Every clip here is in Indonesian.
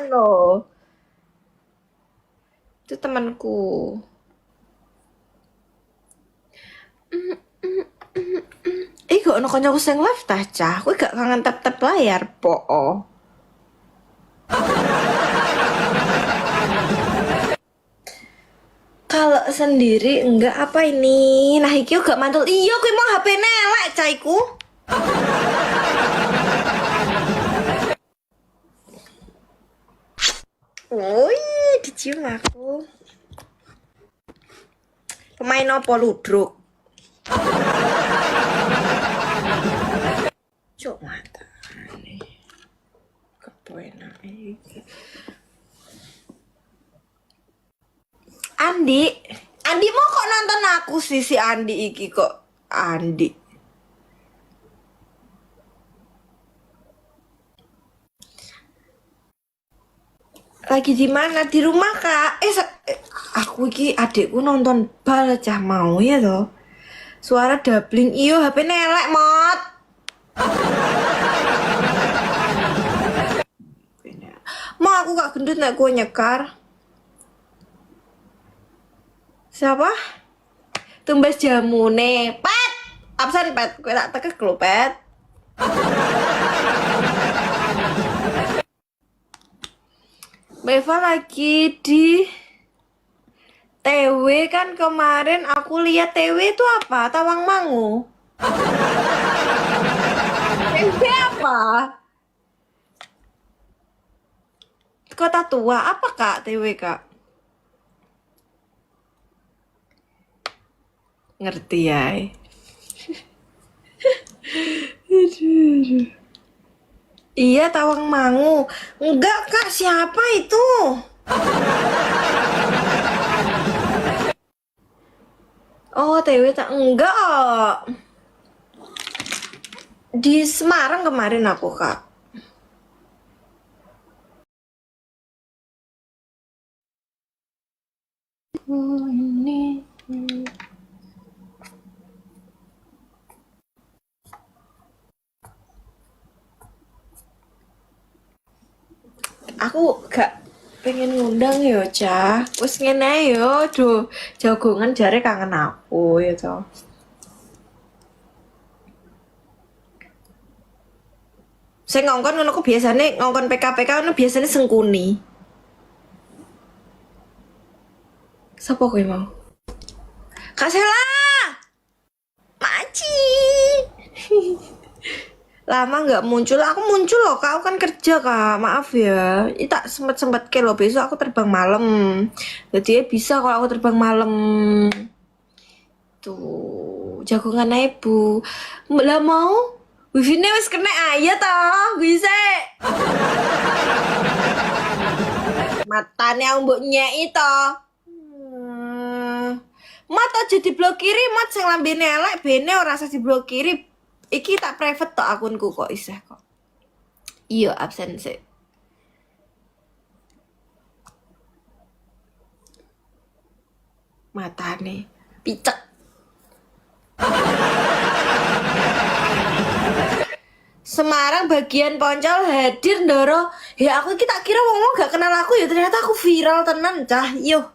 loh. Itu temanku. Kok ono kancaku sing live tah cah. Kowe gak kangen tap-tap layar, po. Kalau sendiri enggak apa ini? Nah iki gak mantul. Iya, kowe mau HP nelek caiku. Woi, dicium aku. Pemain apa ludruk? Cuk mata nih. Kepenak iki. Andi mau kok nonton aku sih si Andi iki kok Andi. Lagi di mana? Di rumah kak? Aku iki adikku nonton bal cah mau ya toh. Suara doubling iyo HP nelek mot. Mau aku gak gendut nek gue nyekar. Siapa? Tumbas jamune. Pet! Absen pet. Gue tak tekek lo pet. Beva lagi di TW kan kemarin aku lihat TW itu apa? Tawangmangu. TW apa? Kota tua apa kak TW kak? Ngerti ya. Iya Tawangmangu. Enggak kak, siapa itu? Oh TW tak enggak. Di Semarang kemarin aku kak. Ini. Aku gak pengen ngundang yo cah. Wes ngene yo, duh jagongan jare kangen aku ya toh. Saya ngongkon ngono ku biasane ngongkon PKPK ngono biasane sengkuni. Sapa kowe mau? Kak Sela. Maci. Lama nggak muncul, aku muncul loh kak, aku kan kerja kak, maaf ya. Ini tak sempet ke loh, besok aku terbang malam. Jadi ya bisa kalau aku terbang malam. Tuh, jagongan ibu. Lah mau? Wifi-ne wis kena aja toh, bisa. Matanya yang mbok nyek itu. Mat aja diblokiri, mat sing lambene elek bene ora usah diblokiri. Iki tak private tok akunku kok isih kok. Iya absen sih. Matane picek. Semarang bagian Poncol hadir Ndoro. Ya aku kita kira wong gak kenal aku ya ternyata aku viral tenan cah. Yo.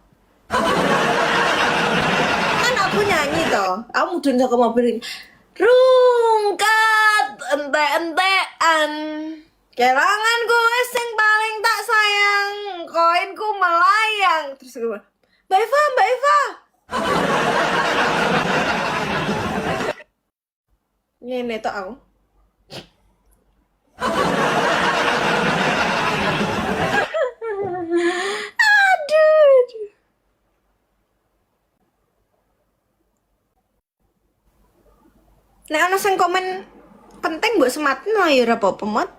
Kan aku nyanyi toh. Aku mudun ke mobil ini. Rungkat ente-entean. Kelanganku sing paling tak sayang. Koinku melayang. Terus gue Mbak Eva, Mbak Eva. Ngene tok aku. Aduh. Nek ana sing komen penting mbok sematin lah ya ora apa-apa, Mat.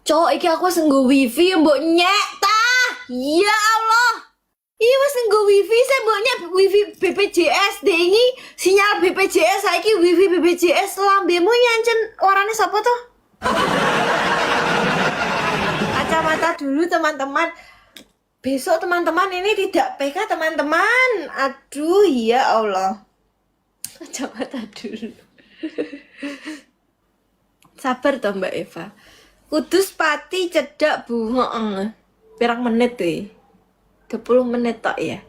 Cowok iki aku wis nggo wifi mbok nyek ta. Ya Allah. Iya wis nggo wifi saya mbok nyek wifi BPJS dengi sinyal BPJS saiki wifi BPJS lambemu nyancen warane sapa tuh? Kacamata dulu teman-teman. Besok teman-teman ini tidak PK teman-teman. Aduh ya Allah. Kacamata dulu. Sabar toh Mbak Eva. Kudus pati cedak Bu. Heeh. Pirang menit tuh. 20 menit tok ya.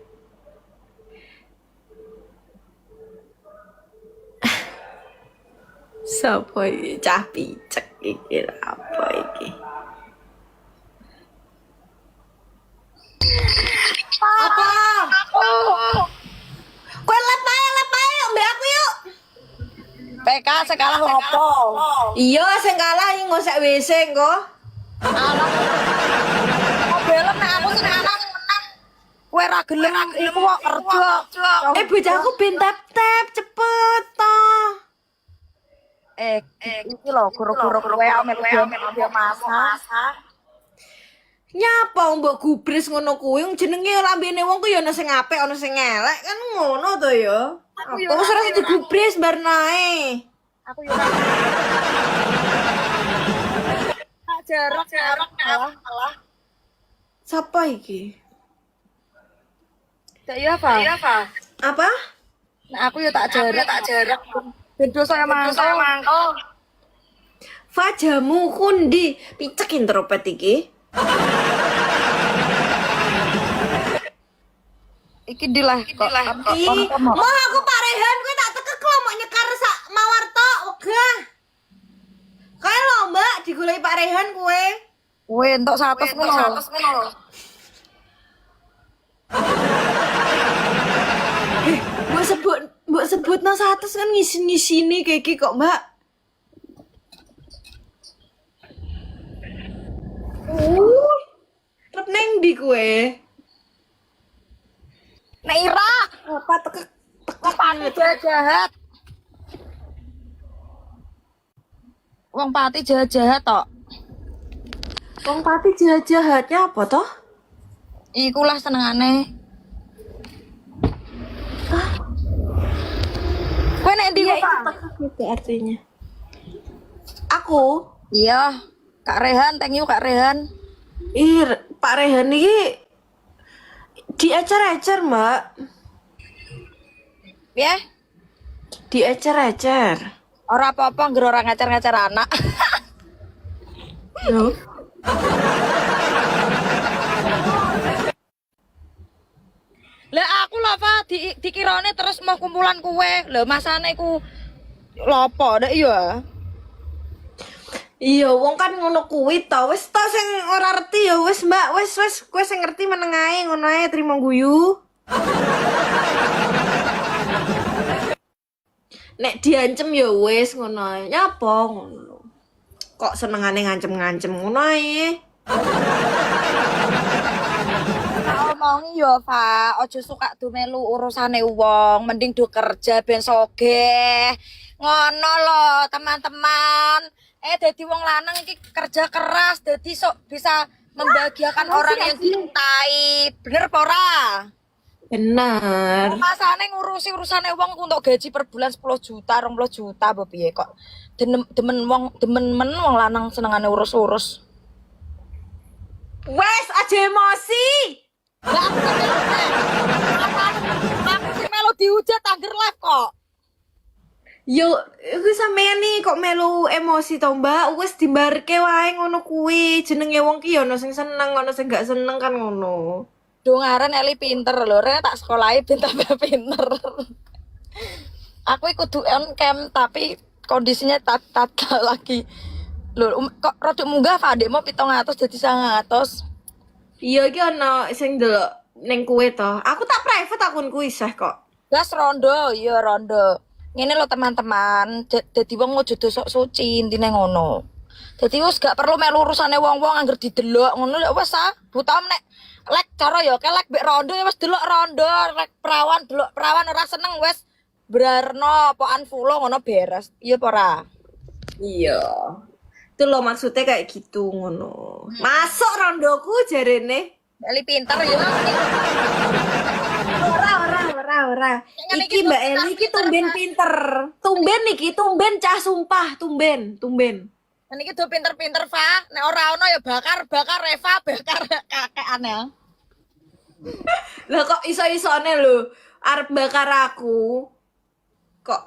Sapa iki cah picek iki apa iki? Apa? Kowe lep ae yuk mbak aku yuk. PK sekalah lopo. Iya sing kalah iki ngosek WC engko. Belum nek aku sing menang. Kowe ra gelem iku kok kerja. Bocahku ben tap cepet toh. Iki lho guru-guru kowe amel masa. Nyapa mbok gubris ngono kuwi jenenge lambene wong ku ya ana sing apik ana sing elek kan ngono to ya. Apa wis ora digubris barnae. Aku yo tak jarak malah. Sapa iki? Tak iya apa? Apa? Nah, aku yo tak jarak. Ben dosa mangkel. Fajamu kundi picek intropet iki. Iki dilah kok. Mau aku Pak Rehan kowe tak tekek lho mau nyekar sak mawar tok wegah. Kae lho Mbak digoleki Pak Rehan kowe. Kowe entuk 100 ngono. Mbok sebut no 100 kan ngisi-ngisini kayak iki kok Mbak. Rep neng di kowe. Nek ira, Apa tekek pati jahat. Wong pati jahat tok. Wong pati jahat-jahatnya apa toh? Iku lah senengane. Kowe nek ndi kok? Gitu artinya. Aku Iya, Kak Rehan, thank you Kak Rehan. Pak Rehan iki diecer-ecer, Mbak. Ya, Diecer-ecer. ora apa-apa ngger ora ngacer-ngacer anak. Loh. Lah aku lho, Pak, dikirane terus mau kumpulan kue. Lah masane ku lopo ndak iya. Iya, wong kan ngono kuwi to. Wis to sing ora ngerti ya wis, Mbak. Wis kowe sing ngerti meneng ae ngono ae trimo guyu. Nek diancem ya wis ngono ae. Nyapa ngono. Kok senengane ngancem-ngancem ngono ae. Omongi yo, Pak, aja suka do melu urusane wong, mending do kerja ben sogeh. Ngono lho, teman-teman. Dadi wong lanang iki kerja keras, dadi sok bisa membahagiakan orang yang dicintai. Bener apa ora? Bener. Masane ngurusi urusane wong untuk gaji per bulan 10 juta, 20 juta apa piye kok. Demen wong lanang senengane urus-urus. Wes aja emosi. Lah aku sing melu dihujat angger live kok. Yo, iku sampeyan nih kok melu emosi to, Mbak? Wis dimbarke wae ngono kuwi. Jenenge wong ki yo ono sing seneng, ono sing gak seneng kan ngono. Dongaren Eli pinter lho, Rene tak sekolahi ben tambah pinter. Aku kudu on cam tapi kondisinya tata lagi. Lho, kok rada munggah Pak, Dek mau 700 dadi 900. Iya iki ono sing delok ning kuwe to. Aku tak private akunku isih kok. Gas rondo, iya rondo. Ngene lho teman-teman, dadi wong ojo sok suci intine ngono. Dadi wis gak perlu melu urusane wong-wong angger didelok ngono ya wis ah. Buta nek lek cara ya kelek mbek rondo ya wis delok rondo, lek perawan delok perawan ora seneng wis brarno apa unfollow ngono beres. Iya apa ora? Iya. Itu loh maksudnya kayak gitu ngono. Masuk rondoku jarene. Eli pinter ya. Ora. Iki Mbak Eli iki tumben pinter. Tumben cah sumpah, tumben. Niki do pinter-pinter, Fa. Nek ora ono ya bakar Reva, bakar kakean ya. Lah kok iso-isone lho arep bakar aku. Kok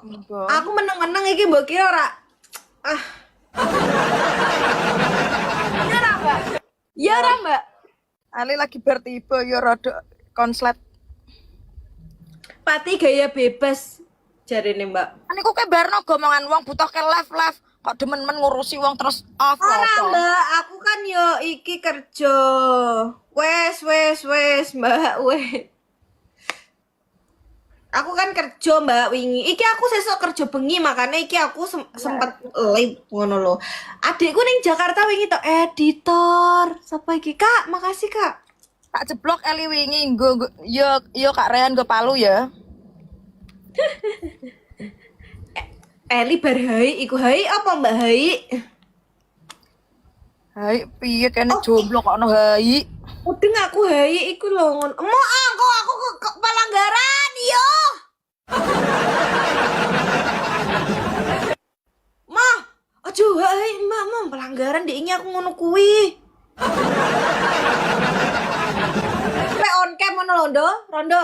aku meneng-meneng iki mbok kira ora. Ya ora, Mbak. Ali lagi bertiba ya rada konslet. Pati gaya bebas jarine, Mbak. Kan iku kayak barno gomongan wong butuh ke live. Kok demen-men ngurusi wong terus off lho Ora, apa? Mbak, aku kan yo iki kerja. Wes, Mbak, wes. Aku kan kerja Mbak wingi. Iki aku sesuk kerja bengi makanya iki aku sempet live ngono lho. Adikku ning Jakarta wingi tok editor. Sapa iki, Kak? Makasih, Kak. Tak jeblok Eli wingi yo Kak Rehan go Palu ya. Eli bar hai, iku hai apa Mbak hai? Hai piye kene jomblo kok ono hai. Udeng aku hai iku lho ngono. Mo aku ke Palanggaran yo. Mah, aja hai Mbak, pelanggaran diingi aku ngono kuwi. Lek on cam ngono lho, Rondo.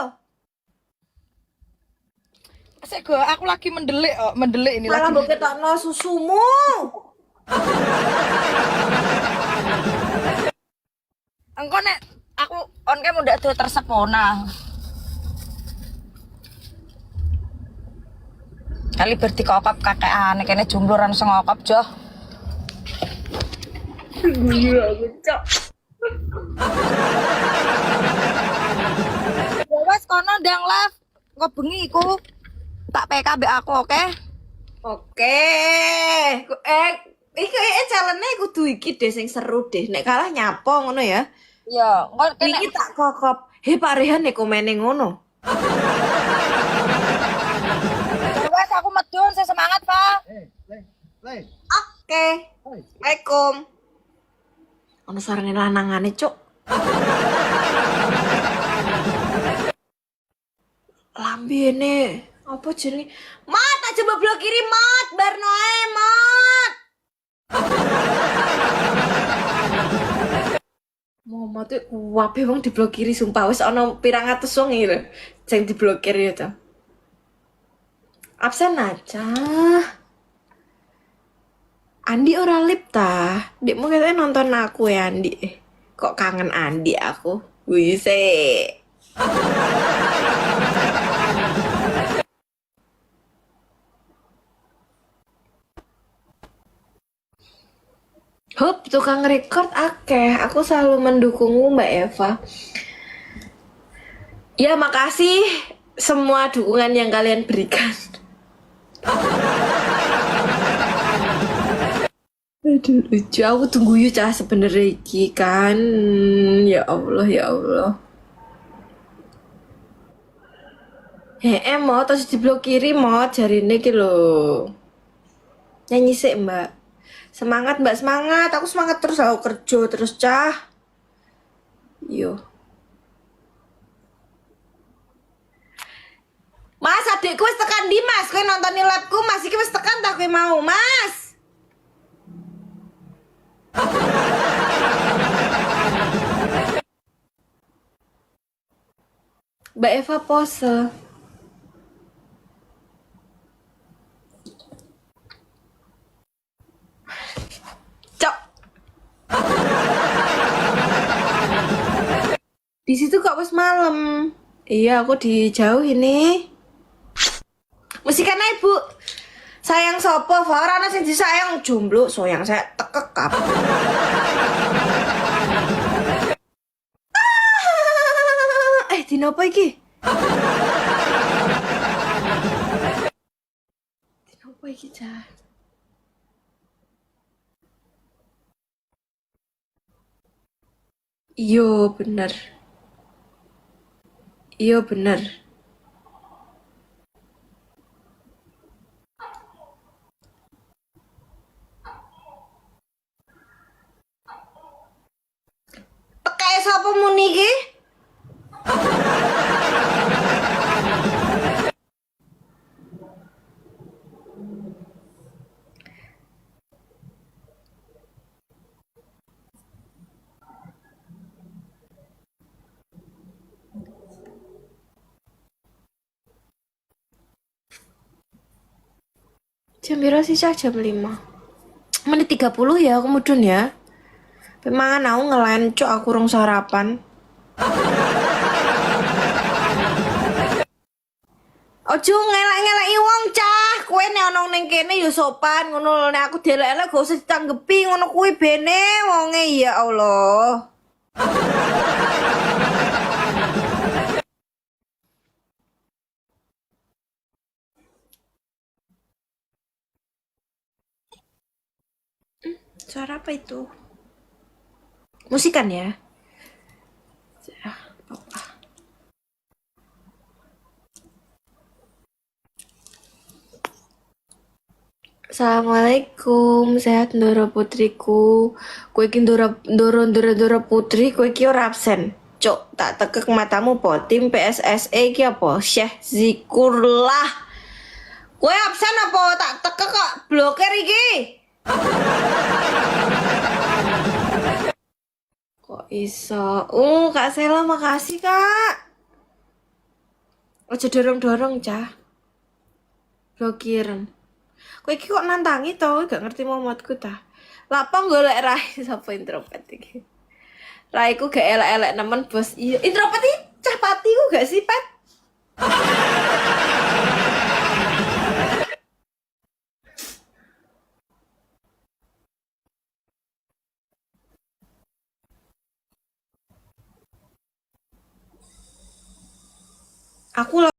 Sik go aku lagi mendelik ini Malah lagi. mbok ketokno susumu. Engko nek aku on cam udah tuh tersepona. Kali berarti kokop kakeane kene jomblo ran sing ngokop joh. Iya, aku cok. Ya wes kono ndang live. Kok bengi iku tak PK mbek aku oke? Oke. Iki challenge-ne kudu iki deh sing seru deh. Nek kalah nyapo ngono ya. Iya, engko kene Iki tak kokop. He Pak Rehan nek komene ngono. ya wes aku medun saya semangat, Pak. Oke. Assalamualaikum. Ono suarane lanangane, Cuk. Lambene. Apa jenenge? Mat, aja blok kiri, Mat. Barno ae, Mat. Momo tuh wape wong diblokiri sumpah wis ana pirang atus wong iki lho sing diblokir ya to. Absen aja. Andi ora lip ta. Dikmu katanya nonton aku ya Andi. Kok kangen Andi aku. Wise. Hup, tukang record akeh. Aku selalu mendukungmu Mbak Eva. Ya, makasih semua dukungan yang kalian berikan. Aduh, lucu. Aku tunggu yuk cah sebenernya iki kan. Ya Allah, ya Allah. Mau terus diblokiri mau jarine iki lho. Nyanyi sih, Mbak. Semangat, Mbak, semangat. Aku semangat terus aku kerja terus cah. Yo. Mas, adekku wis tekan di Mas. Kowe nontonin labku, Mas iki wis tekan tak kowe mau, Mas. Mbak Eva pose. Cok. Di situ kok wis malam. Iya, aku dijauh ini. Musikan Ibu. Sayang sopo, Farana sing disayang jomblo, soyang saya tekekap. Dino apa iki? Dino apa iki, Cah? Iya, bener. Iya, bener. Tekake sapa muni iki? Jam berapa sih, Cak? Jam 5. Menit 30 ya, aku mudun ya. Pemangan aku ngelencok aku rong sarapan. Ojo ngelak-ngelaki wong cah. Kowe nek ana ning kene ya sopan ngono lho. Nek aku delek-elek gak usah ditanggepi ngono kuwi bene wonge ya Allah. Suara apa itu? Musikan ya? Assalamualaikum, sehat Ndoro putriku. Kowe iki Ndoro putri, kowe iki ora absen. Cuk, tak tekek matamu po. Tim PSSE iki apa? Syekh Zikurlah. Kowe absen apa? Tak tekek kok blokir iki. Kok iso? Kak Sela makasih, Kak. Ojo dorong-dorong, Cah. Blokiran. Kowe iki kok nantangi to, gak ngerti momotku ta. Lapang golek Rai sapa introvert iki. Raiku gak elek-elek nemen bos. Iya, introvert iki cah patiku gak sih, Pet? Aku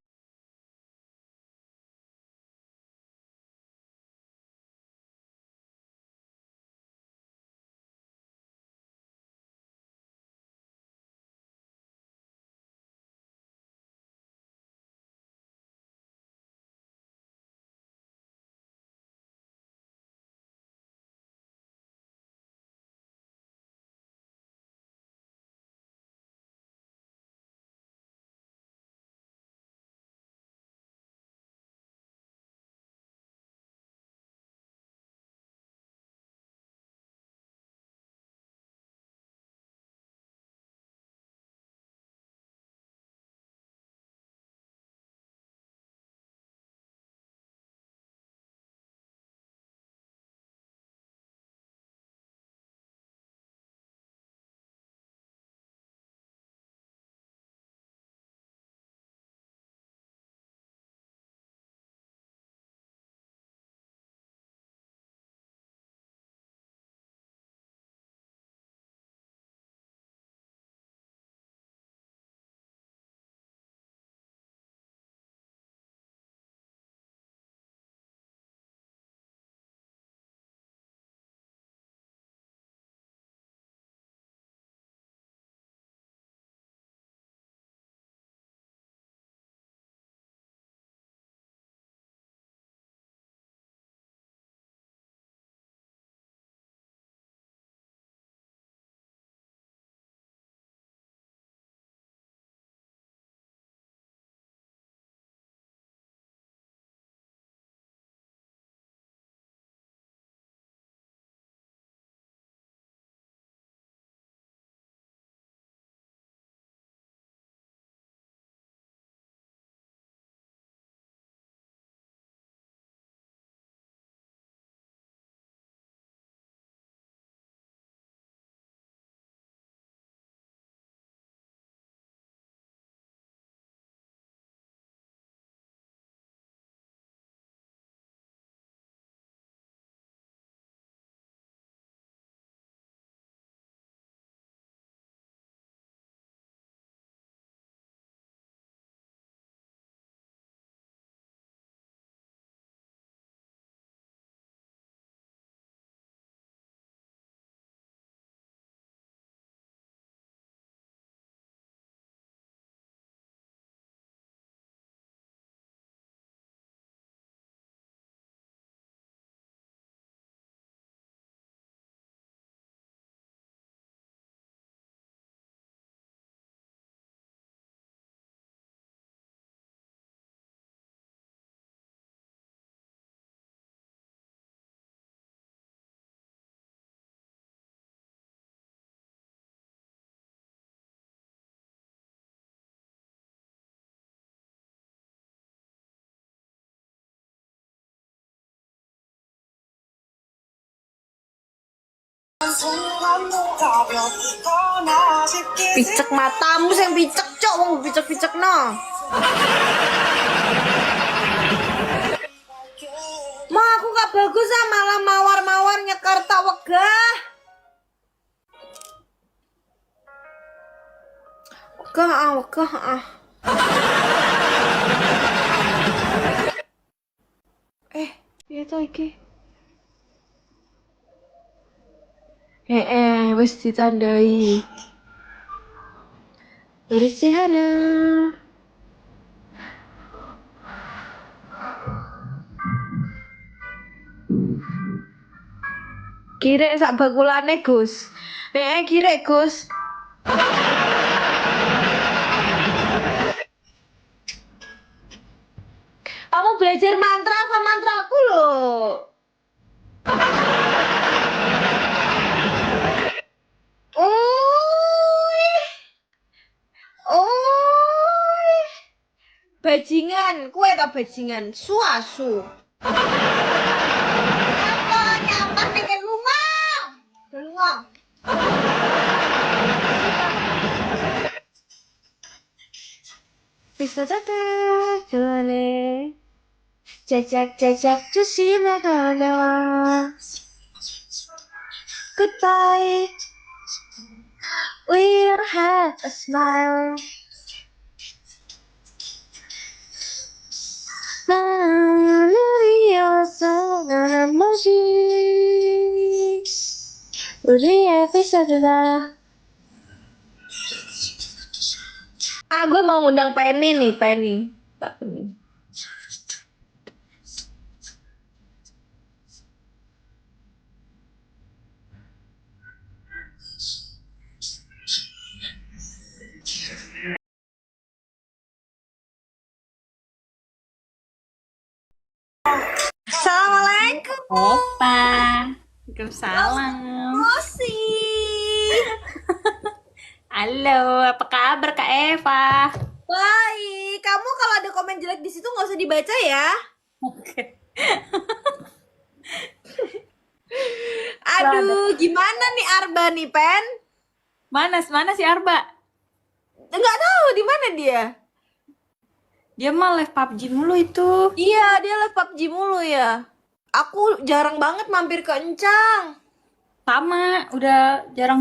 Picek matamu sing picek cok wong picek-picek no. Ma aku gak bagus ah malah mawar-mawar nyekar tak wegah. Wegah ah. Piye to iki? Wis ditandai. Bersihana. Kirek sak bakulane, Gus. Kirek, Gus. Kamu belajar mantra apa mantraku loh? Oh, oh, bajingan, kue tak bajingan, suasu. Apa nyamper nih lunga? Lunga. Bisa jatuh, jale. Jajak jusila dalawa. Goodbye. We'll have a smile. Udah bisa sudah. Gue mau ngundang Penny nih, Penny. Assalamualaikum. Opa, Waalaikumsalam. Mosi. Halo, apa kabar Kak Eva? Baik, kamu kalau ada komen jelek di situ nggak usah dibaca ya. Oke. Aduh, gimana nih Arba nih, Pen? Mana si Arba? Nggak tahu di mana dia. Dia mah live PUBG mulu itu. Iya, dia live PUBG mulu ya. Aku jarang banget mampir ke Encang. Sama, udah jarang juga.